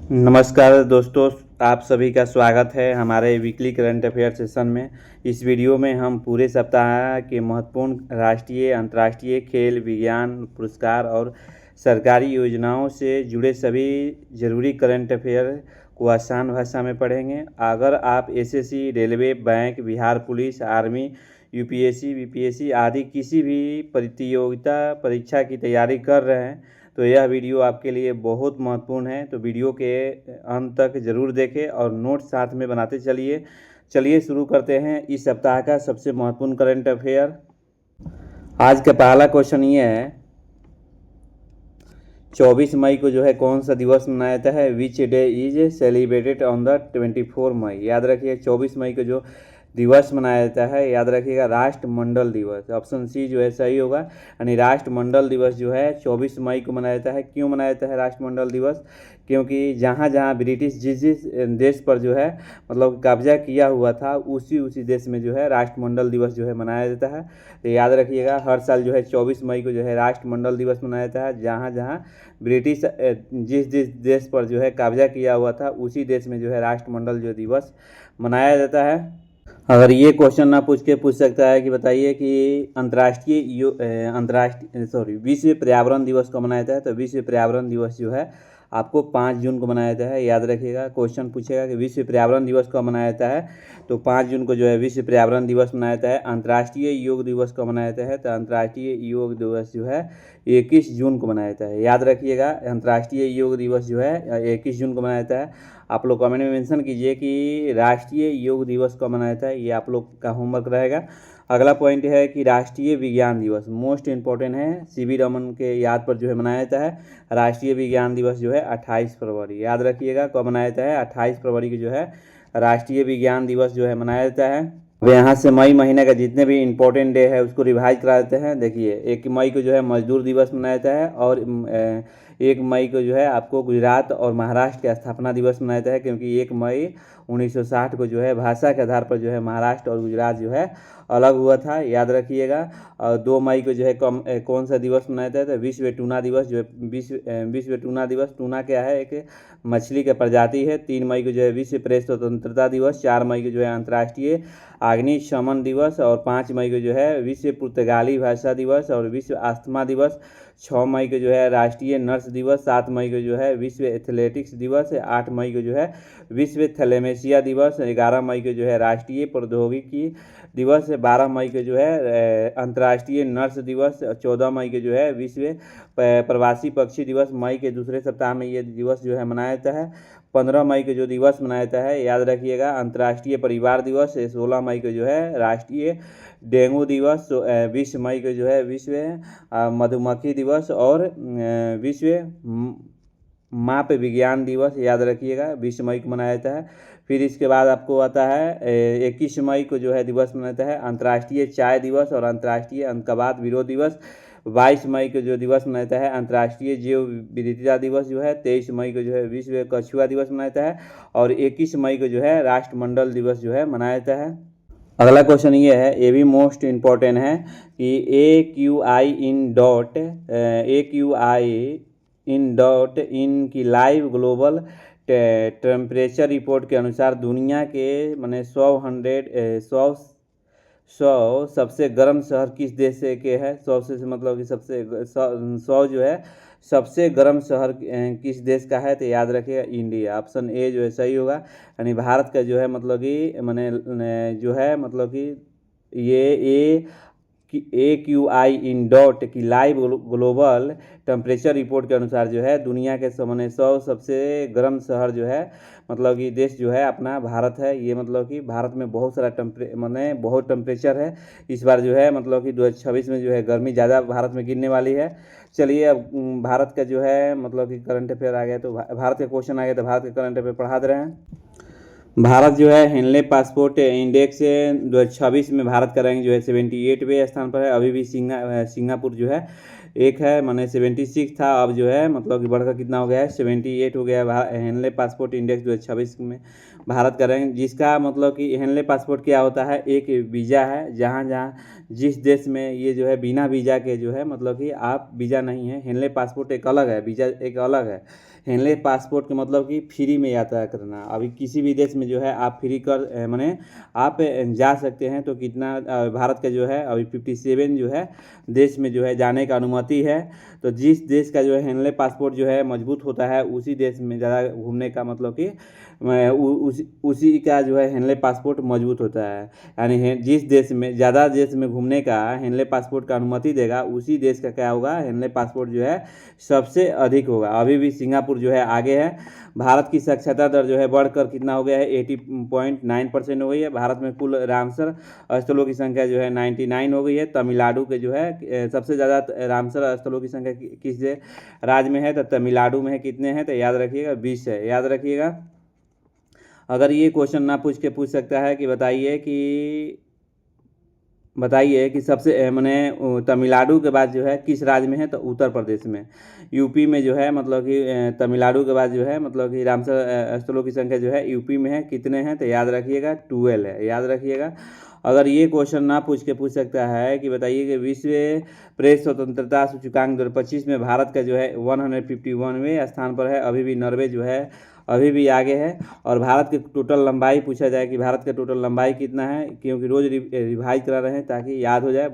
नमस्कार दोस्तों, आप सभी का स्वागत है हमारे वीकली करंट अफेयर सेशन में। इस वीडियो में हम पूरे सप्ताह के महत्वपूर्ण राष्ट्रीय, अंतर्राष्ट्रीय खेल, विज्ञान पुरस्कार और सरकारी योजनाओं से जुड़े सभी ज़रूरी करंट अफेयर को आसान भाषा में पढ़ेंगे। अगर आप SSC, railway, bank, Bihar police, army, UPSC, BPSC आदि किसी भी प्रतियोगिता परीक्षा की तैयारी कर रहे हैं तो यह वीडियो आपके लिए बहुत महत्वपूर्ण है। तो वीडियो के अंत तक ज़रूर देखें और नोट साथ में बनाते चलिए शुरू करते हैं इस सप्ताह का सबसे महत्वपूर्ण करंट अफेयर। आज का पहला क्वेश्चन ये है, 24 मई को जो है कौन सा दिवस मनाया जाता है? Which day is celebrated on the 24 मई। याद रखिए 24 मई को जो दिवस मनाया जाता है, याद रखिएगा राष्ट्रमंडल दिवस। ऑप्शन सी जो है सही होगा। यानी राष्ट्रमंडल दिवस जो है 24 मई को मनाया जाता है। क्यों मनाया जाता है राष्ट्रमंडल दिवस? क्योंकि जहाँ जहाँ ब्रिटिश जिस जिस देश पर जो है मतलब कब्जा किया हुआ था उसी देश में जो है राष्ट्रमंडल दिवस जो है मनाया जाता है। तो याद रखिएगा हर साल जो है 24 मई को जो है राष्ट्रमंडल दिवस मनाया जाता है। जहाँ जहाँ ब्रिटिश जिस जिस देश पर जो है कब्जा किया हुआ था उसी देश में जो है राष्ट्रमंडल जो दिवस मनाया जाता है। अगर ये क्वेश्चन ना पूछ सकता है कि बताइए कि विश्व पर्यावरण दिवस कब मनाया जाता है? तो विश्व पर्यावरण दिवस जो है आपको 5 जून को मनाया जाता है। याद रखिएगा क्वेश्चन पूछेगा कि विश्व पर्यावरण दिवस कब मनाया जाता है, तो 5 जून को जो है विश्व पर्यावरण दिवस मनाया जाता है। अंतर्राष्ट्रीय योग दिवस कब मनाया जाता है? तो अंतर्राष्ट्रीय योग दिवस जो है 21 जून को मनाया जाता है। याद रखिएगा अंतर्राष्ट्रीय योग दिवस जो है 21 जून को मनाया जाता है। आप लोग कमेंट में मेंशन कीजिए कि राष्ट्रीय योग दिवस कब मनाया जाता है, ये आप लोग का होमवर्क रहेगा। अगला पॉइंट है कि राष्ट्रीय विज्ञान दिवस मोस्ट इंपॉर्टेंट है, सीवी रमन के याद पर जो है मनाया जाता है। राष्ट्रीय विज्ञान दिवस जो है 28 फरवरी। याद रखिएगा कब मनाया जाता है? 28 फरवरी को जो है राष्ट्रीय विज्ञान दिवस जो है मनाया जाता है। अब यहाँ से मई महीने का जितने भी इम्पोर्टेंट डे है उसको रिवाइज करा देते हैं। देखिए 1 मई को जो है मजदूर दिवस मनाया जाता है और 1 मई को जो है आपको गुजरात और महाराष्ट्र का स्थापना दिवस मनाया जाता है, क्योंकि 1 मई 1960 को जो है भाषा के आधार पर जो है महाराष्ट्र और गुजरात जो है अलग हुआ था। याद रखिएगा। और 2 मई को जो है कौन सा दिवस मनाया जाता है? तो विश्व टूना दिवस जो है विश्व टूना दिवस। टूना क्या है? एक मछली का प्रजाति है। 3 मई को जो है विश्व प्रेस स्वतंत्रता दिवस। 4 मई को जो है अंतर्राष्ट्रीय अग्निशमन दिवस और 5 मई को जो है विश्व पुर्तगाली भाषा दिवस और विश्व अस्थमा दिवस। 6 मई को जो है राष्ट्रीय नर्स दिवस। 7 मई को जो है विश्व एथलेटिक्स दिवस। 8 मई को जो है विश्व थैलेमेशिया दिवस। 11 मई को जो है राष्ट्रीय प्रौद्योगिकी दिवस। 12 मई को जो है अंतर्राष्ट्रीय नर्स दिवस। 14 मई को जो है विश्व प्रवासी पक्षी दिवस। मई के दूसरे सप्ताह में ये दिवस जो है मनाया जाता है। 15 मई को जो दिवस मनाया जाता है, याद रखिएगा अंतर्राष्ट्रीय परिवार दिवस। 16 मई को जो है राष्ट्रीय डेंगू दिवस। 20 मई को जो है विश्व मधुमक्खी दिवस और विश्व माप विज्ञान दिवस। याद रखिएगा 20 मई को मनाया जाता है। फिर इसके बाद आपको आता है 21 मई को जो है दिवस मनाया जाता है अंतर्राष्ट्रीय चाय दिवस और अंतर्राष्ट्रीय अंकवाद विरोध दिवस। 22 मई को जो दिवस मनाया जाता है अंतर्राष्ट्रीय जैव विविधता दिवस जो है। 23 मई को जो है विश्व कछुआ दिवस मनाया जाता है और 21 मई को जो है राष्ट्रमंडल दिवस जो है मनाया जाता है। अगला क्वेश्चन ये है, ये भी मोस्ट इम्पॉर्टेंट है कि AQI इन की लाइव ग्लोबल टेम्परेचर रिपोर्ट के अनुसार दुनिया के माने 100 सबसे गर्म शहर किस देश से के है? 100 से मतलब कि सबसे 100 जो है सबसे गर्म शहर किस देश का है? तो याद रखिएगा इंडिया। ऑप्शन ए जो है सही होगा। यानी भारत का जो है मतलब कि मैंने जो है मतलब कि ये AQI इन डॉट की लाइव ग्लोबल टेम्परेचर रिपोर्ट के अनुसार जो है दुनिया के 100 सबसे गर्म शहर जो है मतलब कि देश जो है अपना भारत है। ये मतलब कि भारत में बहुत सारा बहुत टेम्परेचर है इस बार जो है मतलब कि 2026 में जो है गर्मी ज़्यादा भारत में गिरने वाली है। चलिए अब भारत का जो है मतलब कि करंट अफेयर आ गया, तो भारत का क्वेश्चन आ गया तो भारत के करंट अफेयर पढ़ा दे रहे हैं। भारत जो है हेनले पासपोर्ट इंडेक्स 2026 में भारत का रैंक जो है 78वें स्थान पर है। अभी भी सिंगापुर जो है एक है माने 76 था, अब जो है मतलब कि बढ़कर कितना हो गया है 78 हो गया है। हेनले पासपोर्ट इंडेक्स 2026 में भारत का रैंक, जिसका मतलब कि हेनले पासपोर्ट क्या होता है? एक वीज़ा है जहाँ जिस देश में ये जो है बिना वीज़ा के जो है मतलब कि आप वीज़ा नहीं है, हेनले पासपोर्ट एक अलग है, वीज़ा एक अलग है। हेनले पासपोर्ट के मतलब कि फ्री में यात्रा करना। अभी किसी भी देश में जो है आप फ्री कर माने आप जा सकते हैं। तो कितना भारत का जो है अभी 57 जो है देश में जो है जाने का अनुमति है। तो जिस देश का जो है हेनले पासपोर्ट जो है मजबूत होता है, उसी देश में ज़्यादा घूमने का मतलब कि उसी का जो है हेनले पासपोर्ट मजबूत होता है। यानी जिस देश में ज़्यादा देश में घूमने का हेनले पासपोर्ट का अनुमति देगा, उसी देश का क्या होगा, हेनले पासपोर्ट जो है सबसे अधिक होगा। अभी भी सिंगापुर जो है आगे है। भारत की साक्षरता दर जो है बढ़कर कितना हो गया है, 80.9% हो गई है। भारत में कुल रामसर स्थलों की संख्या जो है 99 हो गई है। तमिलनाडु के जो है सबसे ज़्यादा रामसर स्थलों की संख्या किस राज्य में है, तो तमिलनाडु में है। कितने हैं, तो याद रखिएगा 20 है, याद रखिएगा। अगर ये क्वेश्चन ना पूछ सकता है कि बताइए कि सबसे मैंने तमिलनाडु के बाद जो है किस राज्य में है, तो उत्तर प्रदेश में। यूपी में जो है मतलब कि तमिलनाडु के बाद जो है मतलब कि रामसर स्थलों की संख्या जो है यूपी में है। कितने हैं, तो याद रखिएगा 12 है, याद रखिएगा। अगर ये क्वेश्चन ना पूछ सकता है कि बताइए कि विश्व प्रेस स्वतंत्रता सूचकांक 2025 में भारत का जो है 151वें स्थान पर है। अभी भी नॉर्वे जो है अभी भी आगे है। और भारत की टोटल लंबाई पूछा जाए कि भारत का टोटल लंबाई कितना है, क्योंकि रोज़ रिवाइज करा रहे हैं ताकि याद हो जाए।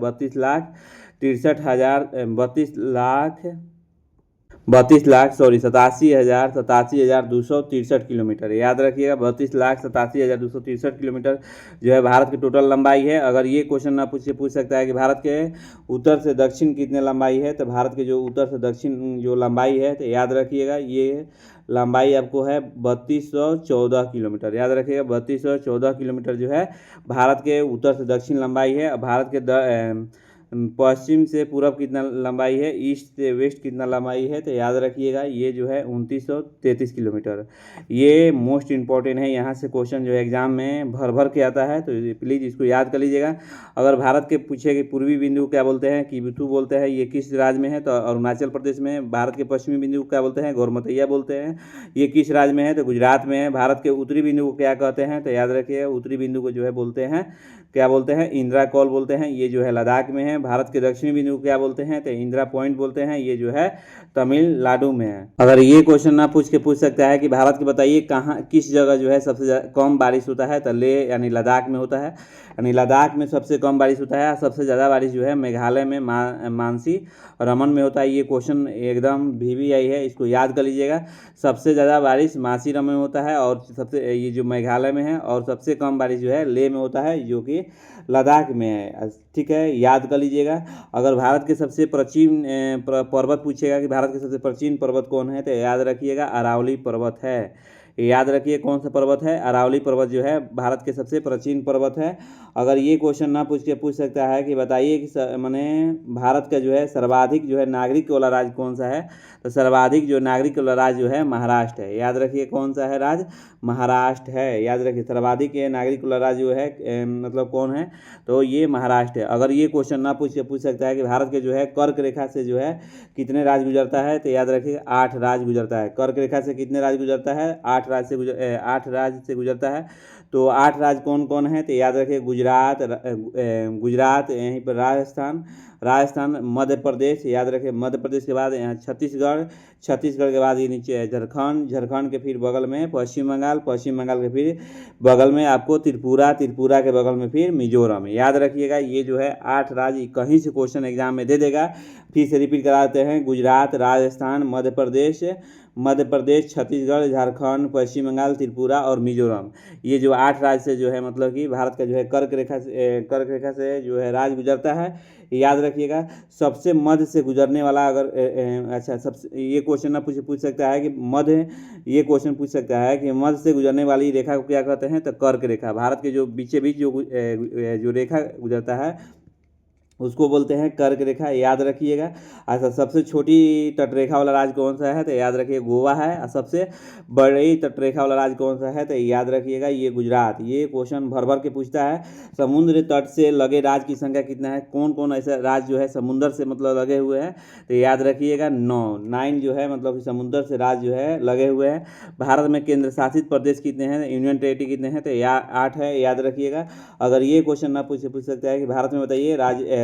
32,87,263 किलोमीटर, याद रखिएगा। 32,87,263 किलोमीटर जो है भारत की टोटल लंबाई है। अगर ये क्वेश्चन ना पूछ सकता है कि भारत के उत्तर से दक्षिण कितने लंबाई है, तो भारत के जो उत्तर से दक्षिण जो लंबाई है, तो याद रखिएगा ये लंबाई आपको है 3214 किलोमीटर, याद रखिएगा। 3214 किलोमीटर जो है भारत के उत्तर से दक्षिण लंबाई है। भारत के पश्चिम से पूर्व कितना लंबाई है, ईस्ट से वेस्ट कितना लंबाई है, तो याद रखिएगा ये जो है 2933 किलोमीटर। ये मोस्ट इंपॉर्टेंट है, यहाँ से क्वेश्चन जो है एग्जाम में भर भर के आता है, तो प्लीज़ इसको याद कर लीजिएगा। अगर भारत के पूछे कि पूर्वी बिंदु क्या बोलते हैं, किबुतु बोलते हैं, ये किस राज्य में है, तो अरुणाचल प्रदेश में है। भारत के पश्चिमी बिंदु क्या बोलते हैं, गौरमतैया बोलते हैं, ये किस राज्य में है, तो गुजरात में है। भारत के उत्तरी बिंदु को क्या कहते हैं, तो याद रखिएगा उत्तरी बिंदु को जो है बोलते हैं, क्या बोलते हैं, इंदिरा कॉल बोलते हैं, ये जो है लद्दाख में है। भारत के दक्षिणी बिंदु क्या बोलते हैं, तो इंदिरा पॉइंट बोलते हैं, ये जो है तमिलनाडु में है। अगर ये क्वेश्चन ना पूछ सकता है कि भारत के बताइए कहाँ किस जगह जो है सबसे कम बारिश होता है, तो लेह यानी लद्दाख में होता है। यानी लद्दाख में सबसे कम बारिश होता है। सबसे ज़्यादा बारिश जो है मेघालय में मानसी रमन में होता है। ये क्वेश्चन एकदम VVI है, इसको याद कर लीजिएगा। सबसे ज़्यादा बारिश मासी रमन में होता है, और सबसे ये जो मेघालय में है, और सबसे कम बारिश जो है लेह में होता है, जो कि लद्दाख में है। ठीक है, याद कर लीजिएगा। अगर भारत के सबसे प्राचीन पर्वत पूछेगा कि भारत के सबसे प्राचीन पर्वत कौन है, तो याद रखिएगा अरावली पर्वत है। याद रखिए कौन सा पर्वत है, अरावली पर्वत जो है भारत के सबसे प्राचीन पर्वत है। अगर ये क्वेश्चन ना पूछ सकता है कि बताइए कि माने भारत का जो है सर्वाधिक जो है नागरिक वाला राज्य कौन सा है, तो सर्वाधिक जो नागरिक वाला राज्य जो है महाराष्ट्र है। याद रखिए कौन सा है राज्य, महाराष्ट्र है। याद रखिए सर्वाधिक नागरिक वाला राज्य जो है मतलब कौन है, तो ये महाराष्ट्र है। अगर ये क्वेश्चन ना पूछ सकता है कि भारत के जो है कर्क रेखा से जो है कितने राज्य गुजरता है, तो याद रखिए 8 राज्य गुजरता है। कर्क रेखा से कितने राज्य गुजरता है, 8 राज्य से गुजरता है। तो 8 राज्य कौन कौन है, तो याद रखिए गुजरात, यहीं पर राजस्थान, मध्य प्रदेश, याद रखिए मध्य प्रदेश के बाद यहाँ छत्तीसगढ़ के बाद ये नीचे है झारखंड के फिर बगल में पश्चिम बंगाल के फिर बगल में आपको त्रिपुरा के बगल में फिर मिजोरम। याद रखिएगा ये जो है 8 राज्य कहीं से क्वेश्चन एग्जाम में दे देगा। फिर से रिपीट कराते हैं, गुजरात, राजस्थान, मध्य प्रदेश, छत्तीसगढ़, झारखंड, पश्चिम बंगाल, त्रिपुरा और मिजोरम। ये जो 8 राज्य से जो है मतलब कि भारत का जो है कर्क रेखा से जो है राज्य गुजरता है। याद रखिएगा सबसे मध्य से गुजरने वाला अच्छा सबसे ये क्वेश्चन ना पूछ सकता है कि ये क्वेश्चन पूछ सकता है कि मध्य से गुजरने वाली रेखा को क्या कहते हैं, तो कर्क रेखा। भारत के जो बीचे बीच जो रेखा गुजरता है उसको बोलते हैं कर्क रेखा, याद रखिएगा। अच्छा, सबसे छोटी तटरेखा वाला राज्य कौन सा है, तो याद रखिए गोवा है। और सबसे बड़ी तटरेखा वाला राज्य कौन सा है, तो याद रखिएगा ये गुजरात। ये क्वेश्चन भर भर के पूछता है। समुद्र तट से लगे राज्य की संख्या कितना है, कौन कौन ऐसा राज्य जो है समुद्र से मतलब लगे हुए हैं, तो याद रखिएगा 9 जो है मतलब समुद्र से राज्य जो है लगे हुए हैं। भारत में केंद्र शासित प्रदेश कितने हैं, यूनियन टेरिटरी कितने हैं, तो 8 है, याद रखिएगा। अगर ये क्वेश्चन ना पूछ सकता है कि भारत में बताइए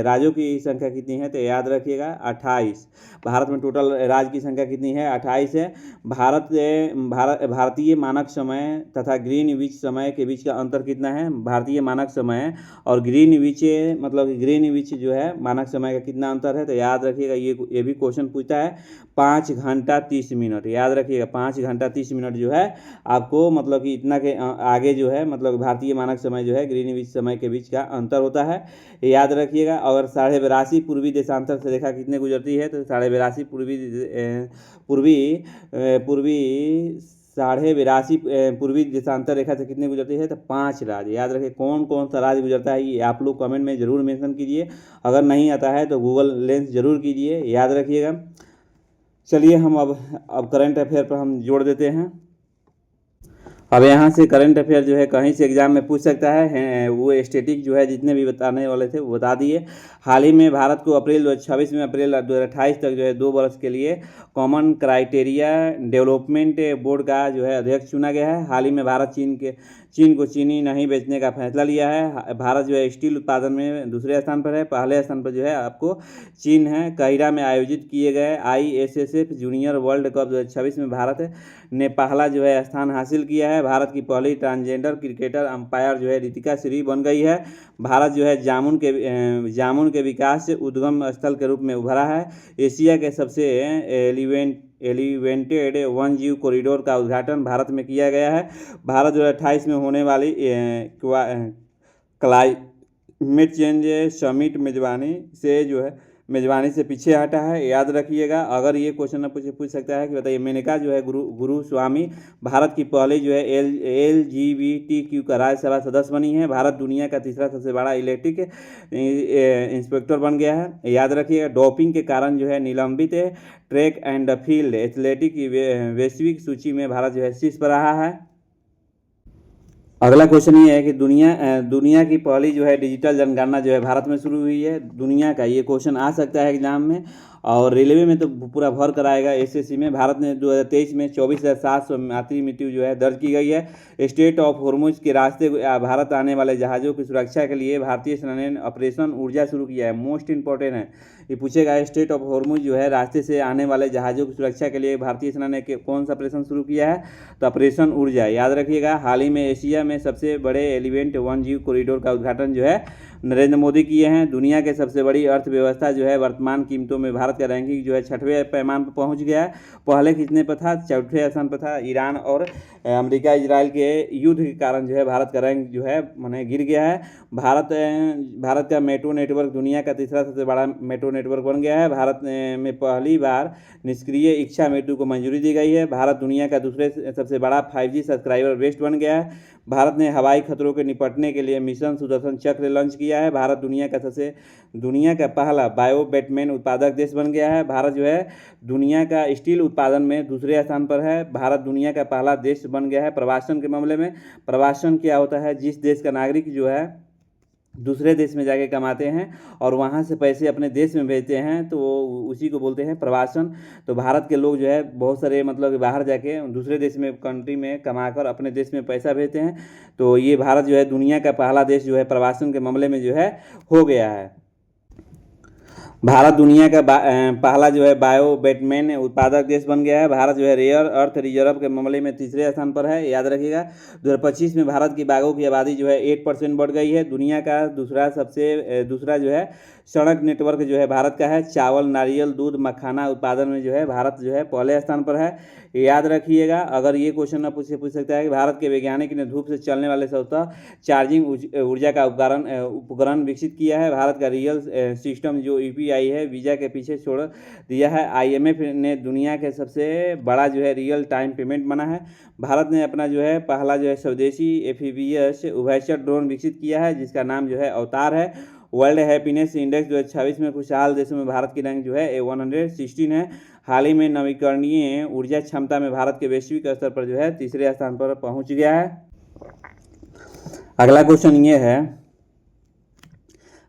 राज्यों की संख्या कितनी है, तो याद रखिएगा 28। भारत में टोटल राज्य की संख्या कितनी है, 28 है। भारतीय मानक समय तथा ग्रीनविच समय के बीच का अंतर कितना है, भारतीय मानक समय और ग्रीनविच मतलब ग्रीनविच जो है मानक समय का कितना अंतर है, तो याद रखिएगा ये भी क्वेश्चन पूछता है। 5 घंटा 30 मिनट, याद रखिएगा 5 घंटा 30 मिनट जो है आपको मतलब कि इतना के आगे जो है मतलब भारतीय मानक समय जो है ग्रीनविच समय के बीच का अंतर होता है, याद रखिएगा। और 82.5 पूर्वी देशांतर से रेखा कितने गुजरती है, तो 82.5 पूर्वी देशांतर रेखा से कितने गुजरती है, तो 5 राज्य। याद रखिए कौन कौन सा राज्य गुजरता है ये आप लोग कमेंट में जरूर मेंशन कीजिए। अगर नहीं आता है तो गूगल लेंस जरूर कीजिए, याद रखिएगा। चलिए हम अब करंट अफेयर पर हम जोड़ देते हैं। अब यहाँ से करंट अफेयर जो है कहीं से एग्जाम में पूछ सकता है, वो स्टैटिक जो है जितने भी बताने वाले थे वो बता दिए। हाल ही में भारत को अप्रैल 2026 में अप्रैल 2028 तक जो है 2 वर्ष के लिए कॉमन क्राइटेरिया डेवलपमेंट बोर्ड का जो है अध्यक्ष चुना गया है। हाल ही में भारत चीन को चीनी नहीं बेचने का फैसला लिया है। भारत जो है स्टील उत्पादन में दूसरे स्थान पर है, पहले स्थान पर जो है आपको चीन है। काहिरा में आयोजित किए गए ISSF जूनियर वर्ल्ड कप 2026 में भारत ने पहला जो है स्थान हासिल किया है। भारत की पहली ट्रांसजेंडर क्रिकेटर अंपायर जो है रितिका श्री बन गई है। भारत जो है जामुन के विकास से उद्गम स्थल के रूप में उभरा है। एशिया के सबसे एलिवेंटेड वन जीव कॉरिडोर का उद्घाटन भारत में किया गया है। भारत जो है 28 में होने वाली क्लाइमेट चेंज समिट मेजबानी से पीछे हटा है, याद रखिएगा। अगर ये क्वेश्चन पूछ सकता है कि बताइए मेनका जो है गुरु स्वामी भारत की पहली जो है LGBTQ का राज्यसभा सदस्य बनी है। भारत दुनिया का तीसरा सबसे बड़ा इलेक्ट्रिक इंस्पेक्टर बन गया है, याद रखिएगा। डोपिंग के कारण जो है निलंबित ट्रैक एंड फील्ड एथलेटिक की वैश्विक सूची में भारत जो है शीर्ष पर रहा है। अगला क्वेश्चन ये है कि दुनिया की पहली जो है डिजिटल जनगणना जो है भारत में शुरू हुई है। दुनिया का ये क्वेश्चन आ सकता है एग्जाम में, और रेलवे में तो पूरा भर कराएगा। SSC में भारत ने 2023 में 24,700 यात्री मृत्यु जो है दर्ज की गई है। स्टेट ऑफ हॉर्मुज के रास्ते भारत आने वाले जहाज़ों की सुरक्षा के लिए भारतीय सेना ने ऑपरेशन ऊर्जा शुरू किया है। मोस्ट इंपॉर्टेंट है ये पूछेगा, स्टेट ऑफ हॉर्मुज जो है रास्ते से आने वाले जहाज़ों की सुरक्षा के लिए भारतीय सेना ने कौन सा ऑपरेशन शुरू किया है, तो ऑपरेशन ऊर्जा, याद रखिएगा। हाल ही में एशिया में सबसे बड़े एलिवेंट वन जीव कॉरिडोर का उद्घाटन जो है नरेंद्र मोदी किए हैं। दुनिया के सबसे बड़ी अर्थव्यवस्था जो है वर्तमान कीमतों में भारत का रैंकिंग जो है 6वें पैमाने पर पहुंच गया है। पहले कितने पर था, 4थे स्थान पर था। ईरान और अमेरिका इजराइल के युद्ध के कारण जो है भारत का रैंक जो है माने गिर गया है। भारत का मेट्रो नेटवर्क दुनिया का तीसरा सबसे बड़ा मेट्रो नेटवर्क बन गया है। भारत में पहली बार निष्क्रिय इच्छा मृत्यु को मंजूरी दी गई है। भारत दुनिया का दूसरे सबसे बड़ा 5G सब्सक्राइबर बेस्ट बन गया है। भारत ने हवाई खतरों के निपटने के लिए मिशन सुदर्शन चक्र लॉन्च किया है। भारत दुनिया का पहला बायो बैटमैन उत्पादक देश बन गया है। भारत जो है दुनिया का स्टील उत्पादन में दूसरे स्थान पर है। भारत दुनिया का पहला देश बन गया है प्रवासन के मामले में। प्रवासन क्या होता है, जिस देश का नागरिक जो है दूसरे देश में जाके कमाते हैं और वहाँ से पैसे अपने देश में भेजते हैं, तो उसी को बोलते हैं प्रवासन। तो भारत के लोग जो है बहुत सारे मतलब बाहर जाके दूसरे देश में कंट्री में कमाकर अपने देश में पैसा भेजते हैं। तो ये भारत जो है दुनिया का पहला देश जो है प्रवासन के मामले में जो है हो गया है। भारत दुनिया का पहला जो है बायो बैटमैन उत्पादक देश बन गया है। भारत जो है रेयर अर्थ रिजर्व के मामले में तीसरे स्थान पर है, याद रखिएगा। 2025 में भारत की बाघों की आबादी जो है 8% बढ़ गई है। दुनिया का दूसरा जो है सड़क नेटवर्क जो है भारत का है। चावल, नारियल, दूध, मखाना उत्पादन में जो है भारत जो है पहले स्थान पर है, याद रखिएगा। अगर ये क्वेश्चन ना पूछ सकता है कि भारत के वैज्ञानिक ने धूप से चलने वाले सौता चार्जिंग ऊर्जा का उपकरण विकसित किया है। भारत का रियल सिस्टम जो UPI है वीज़ा के पीछे छोड़ दिया है। IMF ने दुनिया के सबसे बड़ा जो है रियल टाइम पेमेंट बना है। भारत ने अपना जो है पहला जो है स्वदेशी एम्फीबियस उभयचर ड्रोन विकसित किया है, जिसका नाम जो है अवतार है। वर्ल्ड हैप्पीनेस इंडेक्स 2026 में खुशहाल देशों में भारत की रैंक जो है 116 है। हाल ही में नवीकरणीय ऊर्जा क्षमता में भारत के वैश्विक स्तर पर जो है तीसरे स्थान पर पहुंच गया है। अगला क्वेश्चन ये है,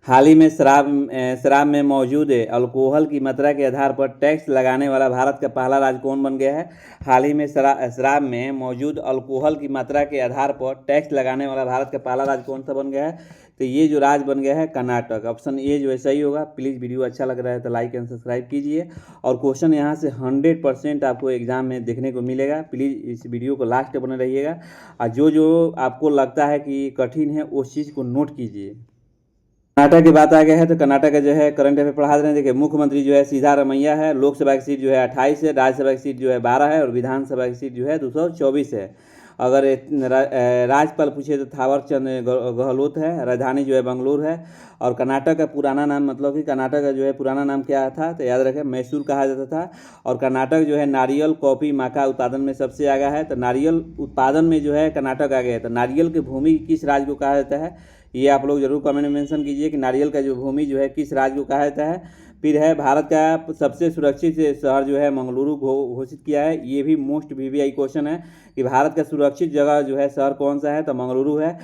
हाल ही में शराब में मौजूद अल्कोहल की मात्रा के आधार पर टैक्स लगाने वाला भारत का पहला राज्य कौन बन गया है? हाल ही में शराब में मौजूद अल्कोहल की मात्रा के आधार पर टैक्स लगाने वाला भारत का पहला राज्य कौन सा बन गया है? तो ये जो राज्य बन गया है कर्नाटक। ऑप्शन ए जो है सही होगा। प्लीज़ वीडियो अच्छा लग रहा है तो लाइक एंड सब्सक्राइब कीजिए। और क्वेश्चन यहाँ से 100% आपको एग्जाम में देखने को मिलेगा। प्लीज़ इस वीडियो को लास्ट तक बने रहिएगा और जो आपको लगता है कि कठिन है उस चीज़ को नोट कीजिए। कर्नाटक की बात आ गया है तो कर्नाटक का जो है करंट अफेयर पढ़ा दे रहे हैं। देखिए, मुख्यमंत्री जो है सिद्धारमैया है। लोकसभा की सीट जो है 28 है, राज्यसभा की सीट जो है 12 है और विधानसभा की सीट जो है 224 है। अगर राज्यपाल पूछे तो थावरचंद गहलोत है। राजधानी जो है बेंगलुरु है। और कर्नाटक का पुराना नाम, मतलब कि कर्नाटक का जो है पुराना नाम क्या था तो याद रखें, मैसूर कहा जाता था। और कर्नाटक जो है नारियल, कॉफ़ी, माका उत्पादन में सबसे आगे है। तो नारियल उत्पादन में जो है कर्नाटक आगे है। तो नारियल की भूमि किस राज्य को कहा जाता है, ये आप लोग जरूर कमेंट में मेंशन कीजिए कि नारियल का जो भूमि जो है किस राज्य को कहा जाता है। फिर है, भारत का सबसे सुरक्षित शहर जो है मंगलुरु घोषित किया है। ये भी मोस्ट VVI क्वेश्चन है कि भारत का सुरक्षित जगह जो है शहर कौन सा है, तो मंगलुरु है।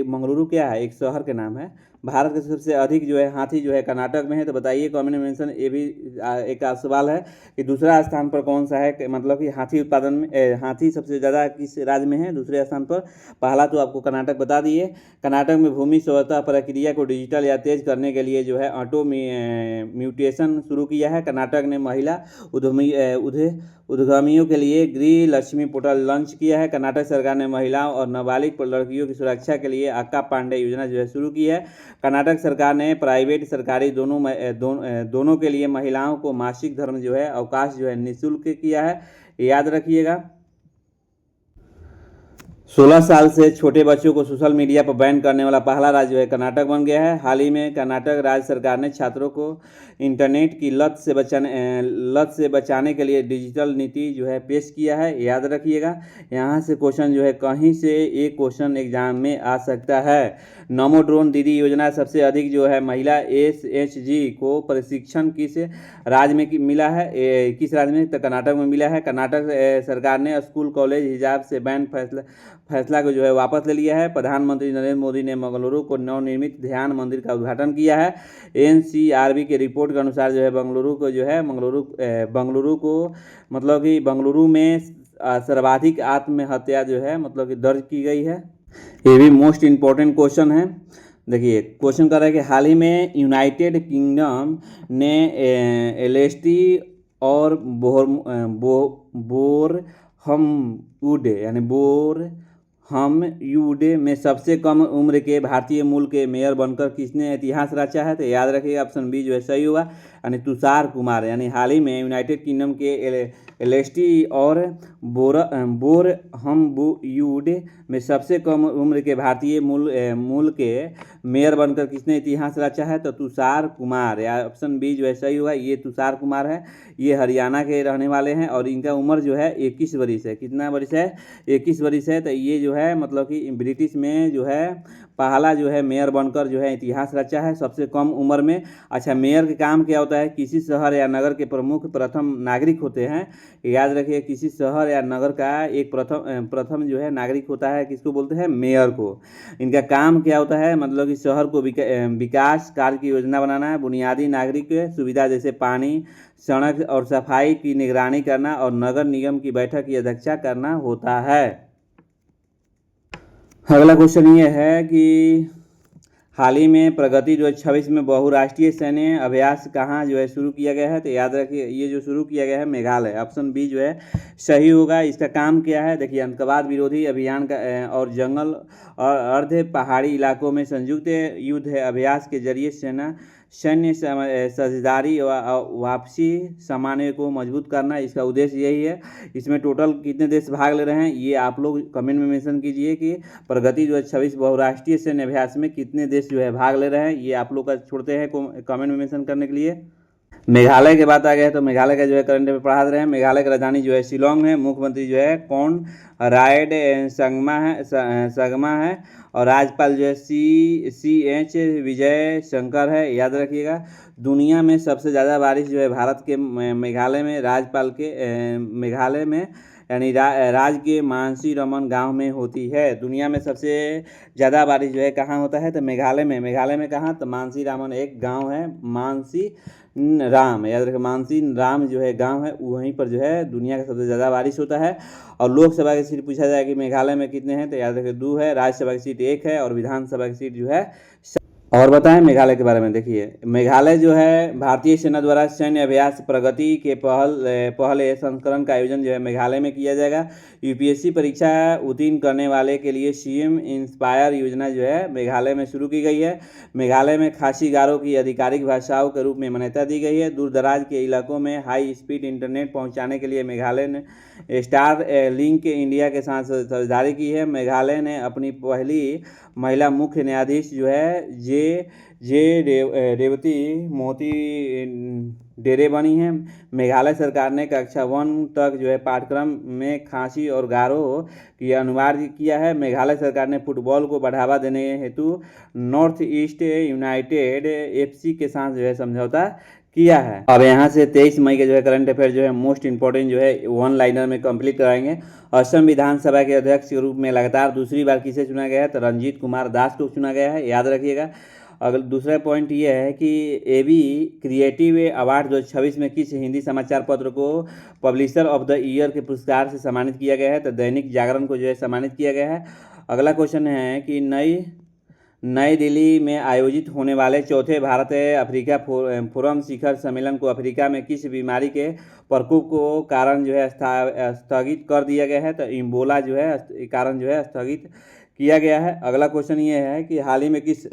मंगलुरु क्या है, एक शहर के नाम है। भारत के सबसे अधिक जो है हाथी जो है कर्नाटक में है। तो बताइए कमेंट में मेंशन। ये भी एक सवाल है कि दूसरा स्थान पर कौन सा है, मतलब कि हाथी उत्पादन में हाथी सबसे ज़्यादा किस राज्य में है दूसरे स्थान पर? पहला तो आपको कर्नाटक बता दिए। कर्नाटक में भूमि स्वायत्तता प्रक्रिया को डिजिटल या तेज करने के लिए जो है ऑटो म्यूटेशन शुरू किया है। कर्नाटक ने महिला उद्यमियों के लिए गृह लक्ष्मी पोर्टल लॉन्च किया है। कर्नाटक सरकार ने महिलाओं और नाबालिग लड़कियों की सुरक्षा के लिए अक्का पांडे योजना जो है शुरू की है। कर्नाटक सरकार ने प्राइवेट सरकारी दोनों के लिए महिलाओं को मासिक धर्म जो है अवकाश जो है निःशुल्क किया है, याद रखिएगा। 16 साल से छोटे बच्चों को सोशल मीडिया पर बैन करने वाला पहला राज्य जो है कर्नाटक बन गया है। हाल ही में कर्नाटक राज्य सरकार ने छात्रों को इंटरनेट की लत से बचाने के लिए डिजिटल नीति जो है पेश किया है, याद रखिएगा। यहाँ से क्वेश्चन जो है कहीं से एक क्वेश्चन एग्जाम में आ सकता है। नमो ड्रोन दीदी योजना सबसे अधिक जो है महिला SHG को प्रशिक्षण किस राज्य में मिला है? किस राज्य में? तो कर्नाटक में मिला है। कर्नाटक सरकार ने स्कूल कॉलेज हिजाब से बैन फैसला को जो है वापस ले लिया है। प्रधानमंत्री नरेंद्र मोदी ने मंगलुरु को नवनिर्मित ध्यान मंदिर का उद्घाटन किया है। NCRB के रिपोर्ट के अनुसार जो है बेंगलुरु को मतलब कि बेंगलुरु में सर्वाधिक आत्महत्या जो है मतलब कि दर्ज की गई है। ये भी मोस्ट इम्पोर्टेंट क्वेश्चन है। देखिए, क्वेश्चन कर रहा है कि हाल ही में यूनाइटेड किंगडम ने LSD और बोरहमवुड में सबसे कम उम्र के भारतीय मूल के मेयर बनकर किसने इतिहास रचा है? तो याद रखिएगा ऑप्शन बी जो है सही होगा, यानी तुषार कुमार। यानी हाल ही में यूनाइटेड किंगडम के LSD और बोरहमवुड में सबसे कम उम्र के भारतीय मूल के मेयर बनकर किसने इतिहास रचा है? तो तुषार कुमार, या ऑप्शन बी जो है सही होगा, ये तुषार कुमार है। ये हरियाणा के रहने वाले हैं और इनका उम्र जो है 21 वर्ष है। कितना वर्ष है? 21 वर्ष है। तो ये जो है मतलब कि ब्रिटिश में जो है पहला जो है मेयर बनकर जो है इतिहास रचा है सबसे कम उम्र में। अच्छा, मेयर का काम क्या होता है? किसी शहर या नगर के प्रमुख प्रथम नागरिक होते हैं, याद रखिए। किसी शहर या नगर का एक प्रथम जो है नागरिक होता है, किसको बोलते हैं? मेयर को। इनका काम क्या होता है? मतलब कि शहर को विकास कार्य की योजना बनाना है, बुनियादी नागरिक सुविधा जैसे पानी, सड़क और सफाई की निगरानी करना और नगर निगम की बैठक की अध्यक्षता करना होता है। अगला क्वेश्चन ये है कि हाल ही में प्रगति 2026 में बहुराष्ट्रीय सैन्य अभ्यास कहाँ जो है शुरू किया गया है? तो याद रखिए ये जो शुरू किया गया है मेघालय। ऑप्शन बी जो है सही होगा। इसका काम क्या है? देखिए, आतंकवाद विरोधी अभियान का और जंगल और अर्ध पहाड़ी इलाकों में संयुक्त युद्ध अभ्यास के जरिए सैन्य साझेदारी वापसी समन्वय को मजबूत करना, इसका उद्देश्य यही है। इसमें टोटल कितने देश भाग ले रहे हैं ये आप लोग कमेंट में मेंशन कीजिए कि प्रगति 2026 बहुराष्ट्रीय सैन्य अभ्यास में कितने देश जो है भाग ले रहे हैं। ये आप लोग का छोड़ते हैं कमेंट में मेंशन करने के लिए। मेघालय के बात आ गया है तो मेघालय का जो है करंट अफेयर पढ़ा रहे हैं। मेघालय की राजधानी जो है शिलोंग है, मुख्यमंत्री जो है कौन रायड संगमा है और राज्यपाल जो है CH विजय शंकर है, याद रखिएगा। दुनिया में सबसे ज़्यादा बारिश जो है भारत के मेघालय में मेघालय में यानी राज्य के मानसी रमन गांव में होती है। दुनिया में सबसे ज़्यादा बारिश जो है कहाँ होता है तो मेघालय में कहाँ तो मानसी रामन एक गांव है, मानसी राम, याद रखें मानसी राम जो है गांव है, वहीं पर जो है दुनिया का सबसे ज़्यादा बारिश होता है। और लोकसभा की सीट पूछा जाए कि मेघालय में कितने हैं तो याद रखें 2 है, राज्यसभा की सीट 1 है और विधानसभा की सीट जो है। और बताएं मेघालय के बारे में। देखिए मेघालय जो है भारतीय सेना द्वारा सैन्य अभ्यास प्रगति के पहले संस्करण का आयोजन जो है मेघालय में किया जाएगा। यूपीएससी परीक्षा उत्तीर्ण करने वाले के लिए CM इंस्पायर योजना जो है मेघालय में शुरू की गई है। मेघालय में खासी गारो की आधिकारिक भाषाओं के रूप में मान्यता दी गई है। दूर दराज के इलाकों में हाई स्पीड इंटरनेट पहुँचाने के लिए मेघालय ने स्टार लिंक इंडिया के साथ साझेदारी की है। मेघालय ने अपनी पहली महिला मुख्य न्यायाधीश जो है रेवती मोती डेरे बनी है। मेघालय सरकार ने कक्षा 1 तक जो है पाठ्यक्रम में खासी और गारो की अनिवार्य किया है। मेघालय सरकार ने फुटबॉल को बढ़ावा देने हेतु नॉर्थ ईस्ट यूनाइटेड FC के साथ जो है समझौता किया है। अब यहाँ से 23 मई के जो है करंट अफेयर जो है मोस्ट इंपॉर्टेंट जो है 1 लाइनर में कंप्लीट कराएंगे। असम विधानसभा के अध्यक्ष के रूप में लगातार दूसरी बार किसे चुना गया है तो रंजीत कुमार दास को चुना गया है, याद रखिएगा। अगला दूसरा पॉइंट ये है कि AB क्रिएटिव अवार्ड 2026 में किस हिंदी समाचार पत्र को पब्लिशर ऑफ द ईयर के पुरस्कार से सम्मानित किया गया है तो दैनिक जागरण को जो है सम्मानित किया गया है। अगला क्वेश्चन है कि नई दिल्ली में आयोजित होने वाले चौथे भारत अफ्रीका फोरम शिखर सम्मेलन को अफ्रीका में किस बीमारी के प्रकोप को कारण जो है स्थगित कर दिया गया है तो इबोला जो है कारण जो है स्थगित किया गया है। अगला क्वेश्चन ये है कि हाल ही में किस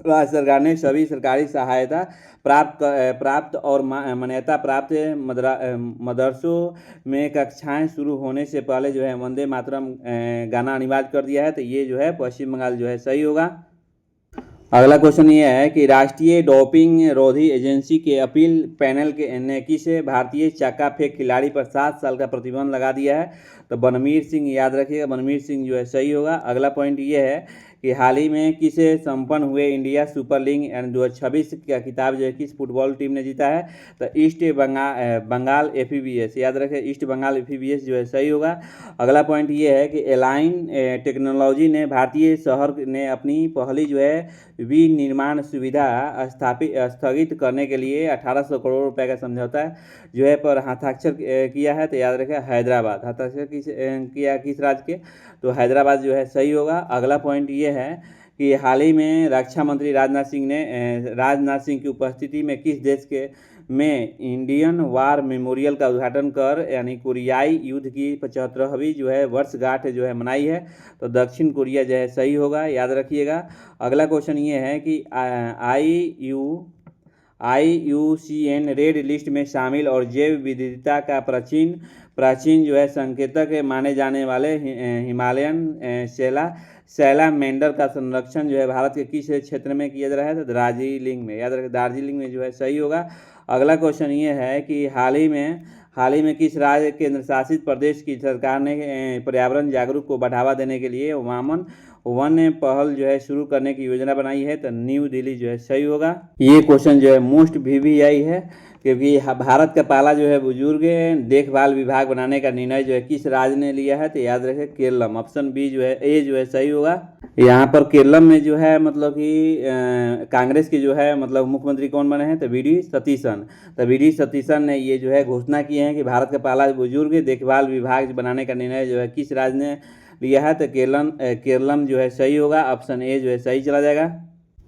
राज्य सरकार ने सभी सरकारी सहायता प्राप्त और मान्यता प्राप्त मदरसों में कक्षाएं शुरू होने से पहले जो है वंदे मातरम गाना अनिवार्य कर दिया है तो ये जो है पश्चिम बंगाल जो है सही होगा। अगला क्वेश्चन ये है कि राष्ट्रीय डोपिंग रोधी एजेंसी के अपील पैनल ने किस भारतीय चक्का फेंक खिलाड़ी पर 7 साल का प्रतिबंध लगा दिया है तो बनवीर सिंह, याद रखिएगा बनवीर सिंह जो है सही होगा। अगला पॉइंट ये है कि हाल ही में किसे संपन्न हुए इंडिया सुपर लीग 2026 का खिताब जो है किस फुटबॉल टीम ने जीता है तो ईस्ट बंगाल FEBS, याद रखें ईस्ट बंगाल FEBS जो है सही होगा। अगला पॉइंट ये है कि एलाइन टेक्नोलॉजी ने भारतीय शहर ने अपनी पहली जो है विनिर्माण सुविधा स्थगित करने के लिए 1800 करोड़ रुपए का समझौता जो है पर हस्ताक्षर किया है तो याद रखें हैदराबाद। हस्ताक्षर किया किस राज्य के तो हैदराबाद जो है सही होगा। अगला पॉइंट ये है कि हाल ही में रक्षा मंत्री राजनाथ सिंह की उपस्थिति में किस देश के में इंडियन वार मेमोरियल का उद्घाटन कर यानी कोरियाई युद्ध की 75वीं जो है वर्षगांठ जो है मनाई है तो दक्षिण कोरिया जो है सही होगा, याद रखिएगा। अगला क्वेश्चन ये है कि IUCN रेड लिस्ट में शामिल और जैव विविधता का प्राचीन जो है संकेतक माने जाने वाले हिमालयन सैलामेंडर का संरक्षण जो है भारत के किस क्षेत्र में किया जा रहा है तो दार्जिलिंग में, याद रखें दार्जिलिंग में जो है सही होगा। अगला क्वेश्चन ये है कि हाल ही में किस राज्य केंद्र शासित प्रदेश की सरकार ने पर्यावरण जागरूक को बढ़ावा देने के लिए वामन वन पहल जो है शुरू करने की योजना बनाई है तो न्यू दिल्ली जो है सही होगा। ये क्वेश्चन जो है मोस्ट VVI है क्योंकि भारत का पहला जो है बुजुर्ग देखभाल विभाग बनाने का निर्णय जो है किस राज्य ने लिया है तो याद रखें केरलम, ऑप्शन B जो है A जो है सही होगा। यहाँ पर केरलम में जो है मतलब कि कांग्रेस के जो है मतलब मुख्यमंत्री कौन बने हैं तो VD सतीशन। तो VD सतीशन ने ये जो है घोषणा की है कि भारत का पहला बुजुर्ग देखभाल विभाग बनाने का निर्णय जो है किस राज्य ने लिया है तो केरलम जो है सही होगा, ऑप्शन A जो है सही चला जाएगा।